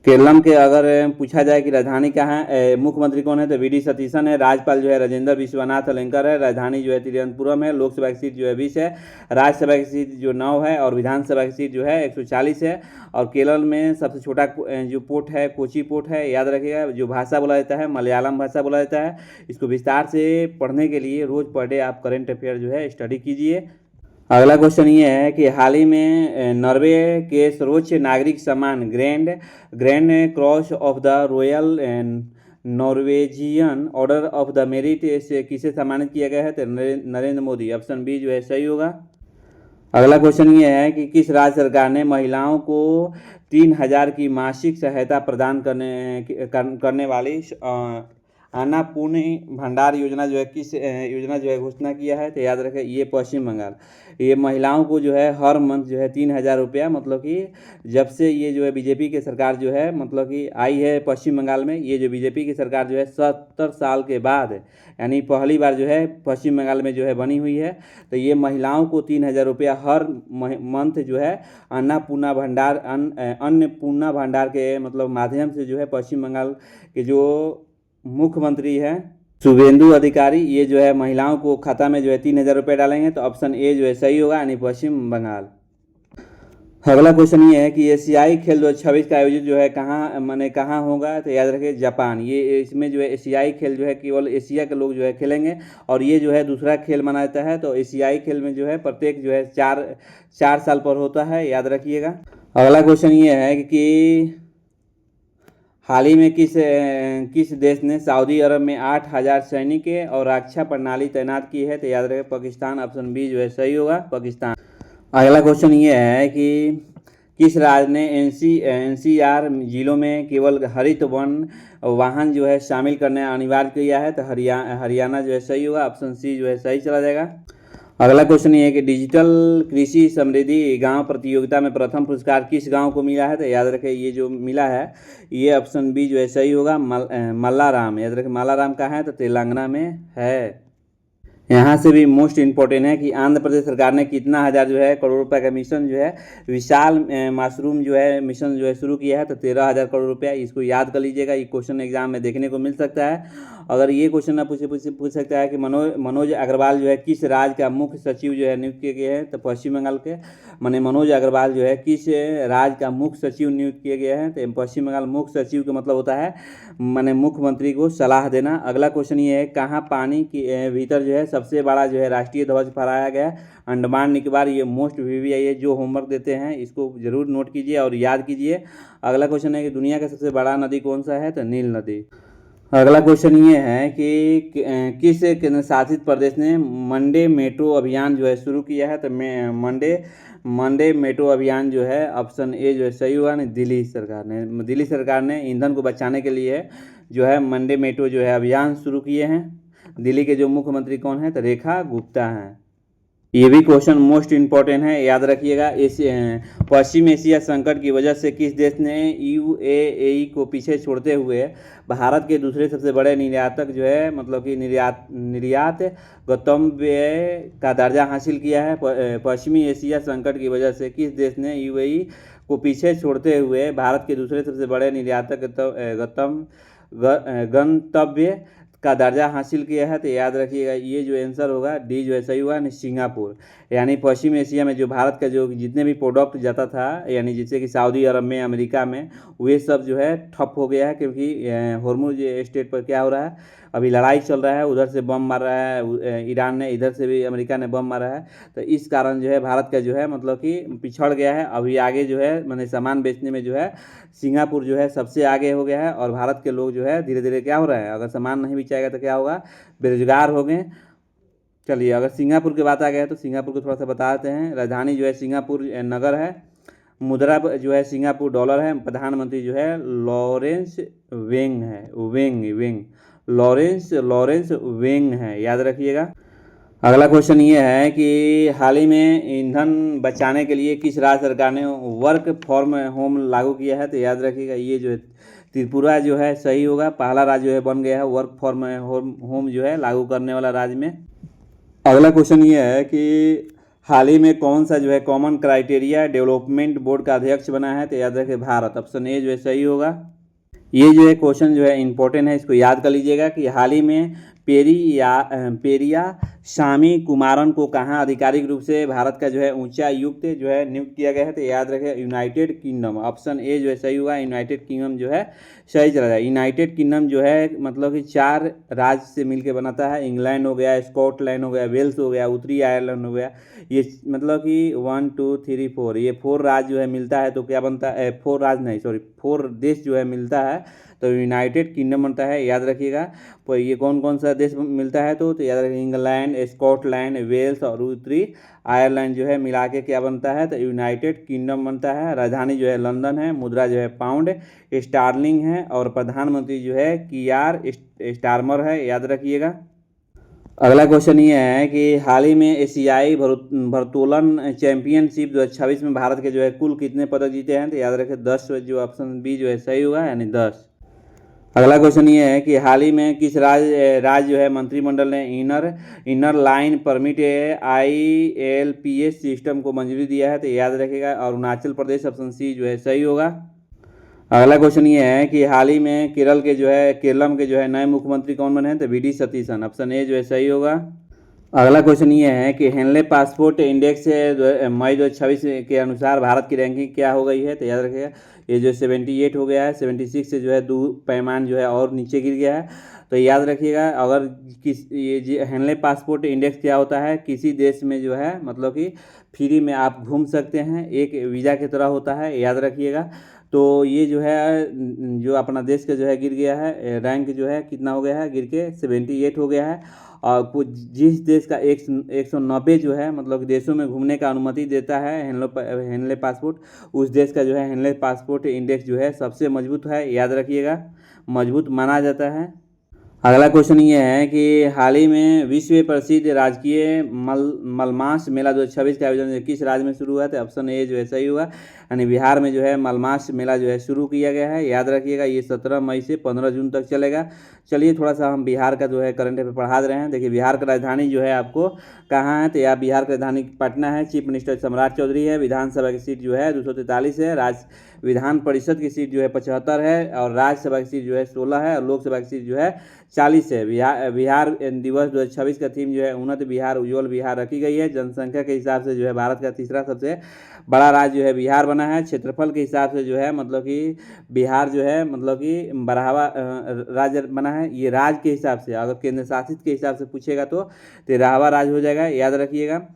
केरलम के अगर पूछा जाए कि राजधानी कहाँ है, मुख्यमंत्री कौन है तो VD सतीशन है। राज्यपाल जो है राजेंद्र विश्वनाथ अलेंकर है। राजधानी जो है तिरुवनंतपुरम है। लोकसभा की सीट जो है 20 है। राज्यसभा की सीट जो 9 है और विधानसभा की सीट जो है 140 है। और केरल में सबसे छोटा जो पोर्ट है कोची पोर्ट है, याद रखिएगा। जो भाषा बोला जाता है मलयालम भाषा बोला जाता है। इसको विस्तार से पढ़ने के लिए रोज पर डे आप करंट अफेयर जो है स्टडी कीजिए। अगला क्वेश्चन ये है कि हाल ही में नॉर्वे के सर्वोच्च नागरिक सम्मान grand cross of the royal Norwegian order of the merit से किसे सम्मानित किया गया है? तो नरेंद्र मोदी। ऑप्शन बी जो है सही होगा। अगला क्वेश्चन ये है कि किस राज्य सरकार ने महिलाओं को 3,000 की मासिक सहायता प्रदान करने वाली अन्नपूर्णा भंडार योजना जो है किस योजना जो है घोषणा किया है? तो याद रखें ये पश्चिम बंगाल। ये महिलाओं को जो है हर मंथ जो है 3,000 रुपया, मतलब कि जब से ये जो है बीजेपी की सरकार जो है मतलब कि आई है पश्चिम बंगाल में, ये जो बीजेपी की सरकार जो है 70 साल के बाद यानी पहली बार जो है पश्चिम बंगाल में जो है बनी हुई है। तो ये महिलाओं को 3,000 रुपया हर मंथ जो है अन्नपूर्णा भंडार के मतलब माध्यम से जो है पश्चिम बंगाल के जो मुख्यमंत्री है शुभेंदु अधिकारी, ये जो है महिलाओं को खाता में जो है 3,000 रुपये डालेंगे। तो ऑप्शन ए जो है सही होगा, यानी पश्चिम बंगाल। अगला क्वेश्चन ये है कि एशियाई खेल 2026 का आयोजित जो है कहाँ होगा? तो याद रखिए जापान। ये इसमें जो है एशियाई खेल जो है केवल एशिया के लोग जो है खेलेंगे, और ये जो है दूसरा खेल माना जाता है। तो एशियाई खेल में जो है प्रत्येक जो है चार साल पर होता है, याद रखिएगा। अगला क्वेश्चन ये है कि हाल ही में किस देश ने सऊदी अरब में 8,000 सैनिक और रक्षा प्रणाली तैनात की है? तो याद रखें पाकिस्तान। ऑप्शन बी जो है सही होगा, पाकिस्तान। अगला क्वेश्चन ये है कि किस राज्य ने एनसीआर जिलों में केवल हरित वन वाहन जो है शामिल करने अनिवार्य किया है? तो हरियाणा जो है सही होगा, ऑप्शन सी जो है सही चला जाएगा। अगला क्वेश्चन ये है कि डिजिटल कृषि समृद्धि गांव प्रतियोगिता में प्रथम पुरस्कार किस गांव को मिला है? तो याद रखें ये जो मिला है ये ऑप्शन बी जो है सही होगा, मल्लाराम। याद रखें मल्लाराम कहाँ है? तो तेलंगाना में है। यहाँ से भी मोस्ट इम्पोर्टेंट है कि आंध्र प्रदेश सरकार ने कितना हज़ार जो है करोड़ रुपए का मिशन जो है विशाल मशरूम जो है मिशन जो है शुरू किया है? तो 13,000 करोड़ रुपया। इसको याद कर लीजिएगा, ये क्वेश्चन एग्जाम में देखने को मिल सकता है। अगर ये क्वेश्चन ना पूछ सकता है कि मनोज अग्रवाल जो है किस राज्य का मुख्य सचिव जो है नियुक्त किए गए हैं? तो पश्चिम बंगाल के मनोज अग्रवाल जो है किस राज्य का मुख्य सचिव नियुक्त किए गए हैं? तो पश्चिम बंगाल। मुख्य सचिव का मतलब होता है मुख्यमंत्री को सलाह देना। अगला क्वेश्चन ये है कहाँ पानी के भीतर जो है सबसे बड़ा जो है राष्ट्रीय ध्वज फहराया गया? अंडमान निकोबार। ये मोस्ट VVI है, जो होमवर्क देते हैं इसको जरूर नोट कीजिए और याद कीजिए। अगला क्वेश्चन है कि दुनिया का सबसे बड़ा नदी कौन सा है? तो नील नदी। अगला क्वेश्चन ये है कि किस केंद्र शासित प्रदेश ने मंडे मेट्रो अभियान जो है शुरू किया है? तो मंडे मेट्रो अभियान जो है ऑप्शन ए जो है सही हुआ, नहीं दिल्ली सरकार ने ईंधन को बचाने के लिए जो है मंडे मेट्रो जो है अभियान शुरू किए हैं। दिल्ली के जो मुख्यमंत्री कौन है? तो रेखा गुप्ता हैं। ये भी क्वेश्चन मोस्ट इम्पोर्टेंट है, याद रखिएगा। पश्चिम एशिया संकट की वजह से किस देश ने UAE को पीछे छोड़ते हुए भारत के दूसरे सबसे बड़े निर्यातक जो है मतलब कि निर्यात गंतव्य का दर्जा हासिल किया है? पश्चिमी एशिया संकट की वजह से किस देश ने UAE को पीछे छोड़ते हुए भारत के दूसरे सबसे बड़े निर्यातक गंतव्य का दर्जा हासिल किया है? तो याद रखिएगा ये जो आंसर होगा डी जो है सही हुआ, सिंगापुर। यानी पश्चिम एशिया में जो भारत का जो जितने भी प्रोडक्ट जाता था यानी जैसे कि सऊदी अरब में, अमेरिका में, वे सब जो है ठप हो गया है, क्योंकि हॉर्मुज स्टेट पर क्या हो रहा है अभी लड़ाई चल रहा है। उधर से बम मार रहा है ईरान ने, इधर से भी अमेरिका ने बम मारा है। तो इस कारण जो है भारत का जो है मतलब कि पिछड़ गया है। अभी आगे जो है मैंने सामान बेचने में जो है सिंगापुर जो है सबसे आगे हो गया है, और भारत के लोग जो है धीरे धीरे क्या हो रहा है, अगर सामान नहीं बेचाएगा तो क्या होगा, बेरोजगार हो गए। चलिए अगर सिंगापुर की बात आ गया तो सिंगापुर को थोड़ा सा बता देते हैं। राजधानी जो है सिंगापुर नगर है, मुद्रा जो है सिंगापुर डॉलर है, प्रधानमंत्री जो है लॉरेंस वेंग है, लॉरेंस वेंग है, याद रखिएगा। अगला क्वेश्चन ये है कि हाल ही में ईंधन बचाने के लिए किस राज्य सरकार ने वर्क फ्रॉम होम लागू किया है? तो याद रखिएगा ये जो है त्रिपुरा जो है सही होगा, पहला राज्य जो है बन गया है वर्क फ्रॉम होम जो है लागू करने वाला राज्य में। अगला क्वेश्चन ये है कि हाल ही में कौन सा जो है कॉमन क्राइटेरिया डेवलपमेंट बोर्ड का अध्यक्ष बना है? तो याद रखिए भारत। ऑप्शन ए जो है सही होगा। ये जो है क्वेश्चन जो है इंपॉर्टेंट है, इसको याद कर लीजिएगा कि हाल ही में पेरिया स्वामी कुमारन को कहाँ आधिकारिक रूप से भारत का जो है उच्चायुक्त जो है नियुक्त किया गया है? तो याद रखें यूनाइटेड किंगडम। ऑप्शन ए जो है सही हुआ, यूनाइटेड किंगडम जो है सही चला जाए। यूनाइटेड किंगडम जो है मतलब कि 4 राज्य से मिलकर बनाता है। इंग्लैंड हो गया, स्कॉटलैंड हो गया, वेल्स हो गया, उत्तरी आयरलैंड हो गया। ये मतलब कि 1 2 3 4 ये 4 राज्य जो है मिलता है तो क्या बनता है, 4 राज्य नहीं सॉरी 4 देश जो है मिलता है तो यूनाइटेड किंगडम बनता है, याद रखिएगा। तो ये कौन कौन सा देश मिलता है, तो याद रखिए इंग्लैंड, स्कॉटलैंड, वेल्स और उत्तरी आयरलैंड जो है मिला के क्या बनता है, तो यूनाइटेड किंगडम बनता है। राजधानी जो है लंदन है, मुद्रा जो है पाउंड स्टार्लिंग है और प्रधानमंत्री जो है कियार स्टारमर है, याद रखिएगा। अगला क्वेश्चन ये है कि हाल ही में एशियाई भारोत्तोलन चैंपियनशिप 2026 में भारत के जो है कुल कितने पदक जीते हैं, तो याद रखें 10, जो ऑप्शन बी जो है सही होगा, यानी 10। अगला क्वेश्चन ये है कि हाल ही में किस राज्य जो है मंत्रिमंडल ने inner line permit ILPS system को मंजूरी दिया है, तो याद रखेगा अरुणाचल प्रदेश, ऑप्शन सी जो है सही होगा। अगला क्वेश्चन ये है कि हाल ही में केरलम के जो है नए मुख्यमंत्री कौन बने हैं, तो VD सतीशन, ऑप्शन ए जो है सही होगा। अगला क्वेश्चन ये है कि हेनले पासपोर्ट इंडेक्स मई 2026 के अनुसार भारत की रैंकिंग क्या हो गई है, तो याद रखिएगा ये जो 78 हो गया है, 76 से जो है 2 पैमान जो है और नीचे गिर गया है। तो याद रखिएगा अगर ये हेनले पासपोर्ट इंडेक्स क्या होता है, किसी देश में जो है मतलब कि फ्री में आप घूम सकते हैं, एक वीज़ा की तरह होता है, याद रखिएगा। तो ये जो है जो अपना देश का जो है गिर गया है, रैंक जो है कितना हो गया है, गिर के 78 हो गया है। और कुछ जिस देश का 190 जो है मतलब देशों में घूमने का अनुमति देता है हेनले पासपोर्ट, उस देश का जो है हेनले पासपोर्ट इंडेक्स जो है सबसे मजबूत है, याद रखिएगा, मजबूत माना जाता है। अगला क्वेश्चन ये है कि हाल ही में विश्व प्रसिद्ध राजकीय मलमास मेला 2026 का आयोजन किस राज्य में शुरू हुआ था, ऑप्शन ए जो है सही हुआ, यानी बिहार में जो है मलमास मेला जो है शुरू किया गया है, याद रखिएगा ये 17 मई से 15 जून तक चलेगा। चलिए थोड़ा सा हम बिहार का जो है करंट अफेयर पढ़ा दे रहे हैं। देखिए बिहार का राजधानी जो है आपको कहाँ है, तो या बिहार की राजधानी पटना है, चीफ मिनिस्टर सम्राट चौधरी है, विधानसभा की सीट जो है 243 है, विधान परिषद की सीट जो है 75 है और राज्यसभा की सीट जो है 16 है और लोकसभा की सीट जो है 40 है। बिहार दिवस 2026 का थीम जो है उन्नत बिहार उज्ज्वल बिहार रखी गई है। जनसंख्या के हिसाब से जो है भारत का तीसरा सबसे बड़ा राज्य जो है बिहार बना है। क्षेत्रफल के हिसाब से जो है मतलब कि बिहार जो है मतलब कि बढ़ावा राज्य बना है। ये राज्य के हिसाब से, अगर केंद्र शासित के हिसाब से पूछेगा तो 13वां राज्य हो जाएगा, याद रखिएगा।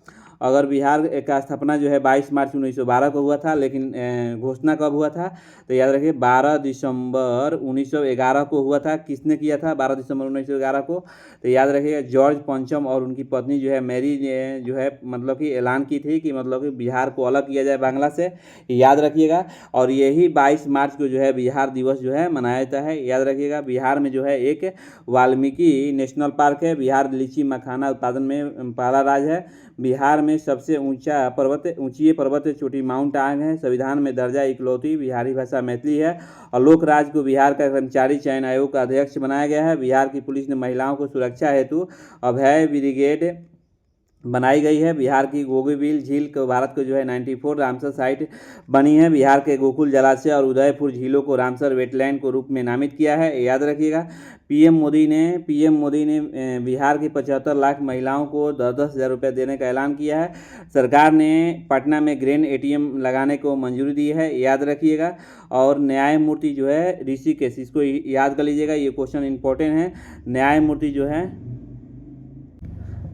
अगर बिहार का स्थापना जो है 22 मार्च 1912 को हुआ था, लेकिन घोषणा कब हुआ था, तो याद रखिए 12 दिसंबर 1911 को हुआ था। किसने किया था 12 दिसंबर 1911 को, तो याद रखिएगा जॉर्ज पंचम और उनकी पत्नी जो है मैरी ने जो है मतलब कि ऐलान की थी कि मतलब कि बिहार को अलग किया जाए बांग्ला से, याद रखिएगा। और यही 22 मार्च को जो है बिहार दिवस जो है मनाया जाता है, याद रखिएगा। बिहार में जो है एक वाल्मीकि नेशनल पार्क है। बिहार लीची मखाना उत्पादन में पहला राज्य है। बिहार में सबसे ऊंची पर्वत चोटी माउंट आंग है। संविधान में दर्जा इकलौती बिहारी भाषा मैथिली है। और लोक राज्य को बिहार का कर्मचारी चयन आयोग का अध्यक्ष बनाया गया है। बिहार की पुलिस ने महिलाओं को सुरक्षा हेतु अभय ब्रिगेड बनाई गई है। बिहार की गोगीबिल झील को भारत को जो है 94 रामसर साइट बनी है। बिहार के गोकुल जलाशय और उदयपुर झीलों को रामसर वेटलैंड को रूप में नामित किया है, याद रखिएगा। पीएम मोदी ने बिहार की 75 लाख महिलाओं को 10-10 हज़ार रुपये देने का ऐलान किया है। सरकार ने पटना में ग्रेन ATM लगाने को मंजूरी दी है, याद रखिएगा। और न्यायमूर्ति जो है ऋषिकेश, इसको याद कर लीजिएगा, ये क्वेश्चन इंपॉर्टेंट है।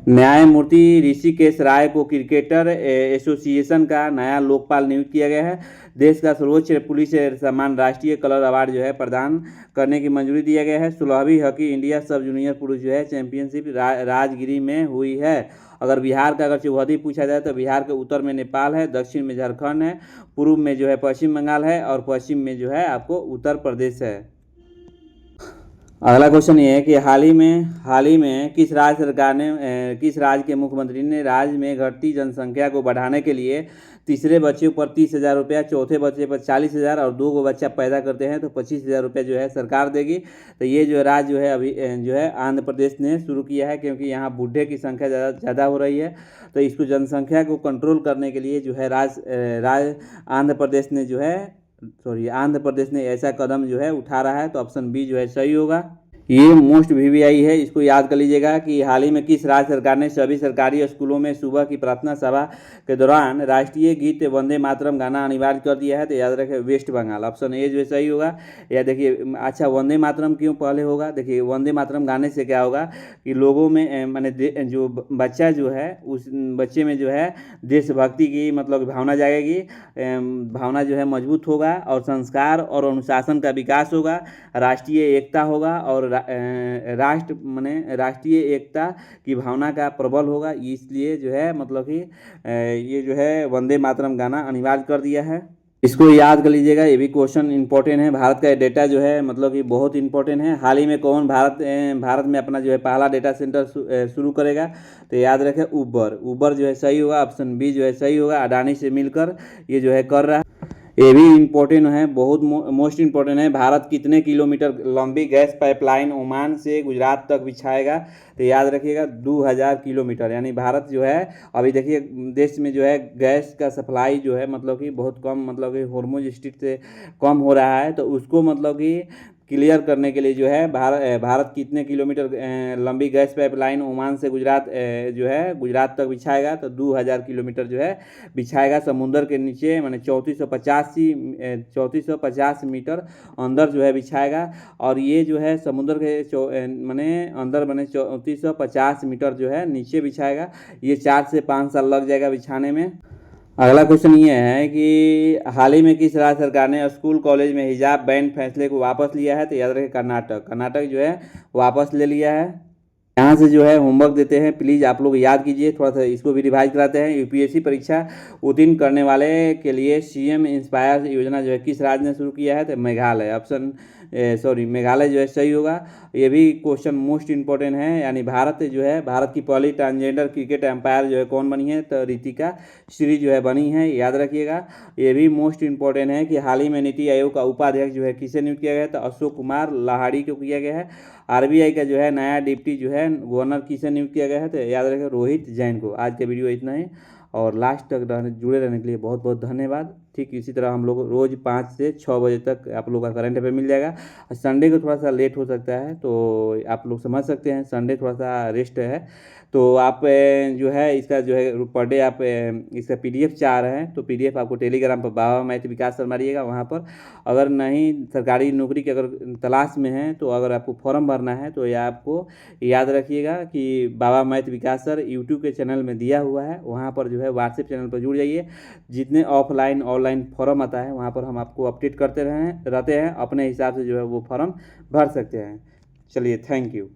न्यायमूर्ति ऋषिकेश राय को क्रिकेटर एसोसिएशन का नया लोकपाल नियुक्त किया गया है। देश का सर्वोच्च पुलिस सम्मान राष्ट्रीय कलर अवार्ड जो है प्रदान करने की मंजूरी दिया गया है। 16वीं हॉकी इंडिया सब जूनियर पुरुष जो है चैंपियनशिप राजगिरी में हुई है। अगर बिहार का चौहदी पूछा जाए तो बिहार के उत्तर में नेपाल है, दक्षिण में झारखंड है, पूर्व में जो है पश्चिम बंगाल है और पश्चिम में जो है आपको उत्तर प्रदेश है। अगला क्वेश्चन ये है कि हाल ही में किस राज्य के मुख्यमंत्री ने राज्य में घटती जनसंख्या को बढ़ाने के लिए तीसरे बच्चे पर 30,000 रुपया, चौथे बच्चे पर 40,000 और 2 बच्चा पैदा करते हैं तो 25,000 रुपया जो है सरकार देगी। तो ये जो राज्य जो है अभी जो है आंध्र प्रदेश ने शुरू किया है, क्योंकि यहाँ बूढ़े की संख्या ज़्यादा हो रही है। तो इसको जनसंख्या को कंट्रोल करने के लिए जो है आंध्र प्रदेश ने ऐसा कदम जो है उठा रहा है। तो ऑप्शन बी जो है सही होगा। ये मोस्ट वीवीआई है, इसको याद कर लीजिएगा कि हाल ही में किस राज्य सरकार ने सभी सरकारी स्कूलों में सुबह की प्रार्थना सभा के दौरान राष्ट्रीय गीत वंदे मातरम गाना अनिवार्य कर दिया है। तो याद रखें वेस्ट बंगाल, ऑप्शन ए जो सही होगा। या देखिए अच्छा वंदे मातरम क्यों पहले होगा, देखिए वंदे मातरम गाने से क्या होगा कि लोगों में माने जो बच्चा जो है उस बच्चे में जो है देशभक्ति की मतलब भावना जागेगी, भावना जो है मजबूत होगा और संस्कार और अनुशासन का विकास होगा, राष्ट्रीय एकता होगा और राष्ट्र माने राष्ट्रीय एकता की भावना का प्रबल होगा। इसलिए जो है मतलब कि ये जो है वंदे मातरम गाना अनिवार्य कर दिया है। इसको याद कर लीजिएगा, ये भी क्वेश्चन इंपॉर्टेंट है। भारत का डेटा जो है मतलब कि बहुत इंपॉर्टेंट है। हाल ही में कौन भारत में अपना जो है पहला डेटा सेंटर शुरू करेगा, तो याद रखें ऊबर जो है सही होगा, ऑप्शन बी जो है सही होगा। अडानी से मिलकर ये जो है कर रहा है। ये भी इम्पोर्टेंट है, बहुत मोस्ट इम्पोर्टेंट है। भारत कितने किलोमीटर लंबी गैस पाइपलाइन ओमान से गुजरात तक बिछाएगा, तो याद रखिएगा 2000 किलोमीटर। यानी भारत जो है अभी देखिए देश में जो है गैस का सप्लाई जो है मतलब कि बहुत कम, मतलब कि हॉर्मुज स्ट्रेट से कम हो रहा है। तो उसको मतलब कि क्लियर करने के लिए जो है भारत कितने किलोमीटर लंबी गैस पाइपलाइन ओमान से गुजरात जो है गुजरात तक बिछाएगा, तो 2000 किलोमीटर जो है बिछाएगा समुद्र के नीचे, माने 3450 मीटर अंदर जो है बिछाएगा। और ये जो है समुद्र के माने अंदर माने 3450 मीटर जो है नीचे बिछाएगा। ये 4 से 5 साल लग जाएगा बिछाने में। अगला क्वेश्चन ये है कि हाल ही में किस राज्य सरकार ने स्कूल कॉलेज में हिजाब बैन फैसले को वापस लिया है, तो याद रखें कर्नाटक जो है वापस ले लिया है। यहाँ से जो है होमवर्क देते हैं, प्लीज़ आप लोग याद कीजिए, थोड़ा सा इसको भी रिवाइज कराते हैं। यूपीएससी परीक्षा उत्तीर्ण करने वाले के लिए सीएम इंस्पायर योजना जो है किस राज्य ने शुरू किया है, तो मेघालय, ऑप्शन मेघालय जो है सही होगा। ये भी क्वेश्चन मोस्ट इंपॉर्टेंट है। यानी भारत की पहली ट्रांसजेंडर क्रिकेट एम्पायर जो है कौन बनी है, तो रितिका श्री जो है बनी है, याद रखिएगा। ये भी मोस्ट इंपॉर्टेंट है कि हाल ही में नीति आयोग का उपाध्यक्ष जो है किसे नियुक्त किया गया है, तो अशोक कुमार लाहाड़ी को किया गया है। आरबीआई का जो है नया डिप्टी जो है गवर्नर किसे नियुक्त किया गया है, तो याद रखें रोहित जैन को। आज का वीडियो इतना ही, और लास्ट तक जुड़े रहने के लिए बहुत बहुत धन्यवाद। ठीक इसी तरह हम लोग रोज़ 5 से 6 बजे तक आप लोग का करंट अफेयर मिल जाएगा। संडे को थोड़ा सा लेट हो सकता है, तो आप लोग समझ सकते हैं, संडे थोड़ा सा रेस्ट है। तो आप जो है इसका जो है पर डे आप इसका पीडीएफ चाह रहे हैं, तो पीडीएफ आपको टेलीग्राम पर बाबा मैथ विकास सर मारिएगा वहाँ पर। अगर नहीं सरकारी नौकरी की अगर तलाश में है, तो अगर आपको फॉर्म भरना है, तो यह आपको याद रखिएगा कि बाबा मैथ विकास सर यूट्यूब के चैनल में दिया हुआ है, वहाँ पर जो है व्हाट्सएप चैनल पर जुड़ जाइए। जितने ऑफलाइन ऑनलाइन फॉर्म आता है वहाँ पर हम आपको अपडेट करते रहते हैं, अपने हिसाब से जो है वो फॉर्म भर सकते हैं। चलिए, थैंक यू।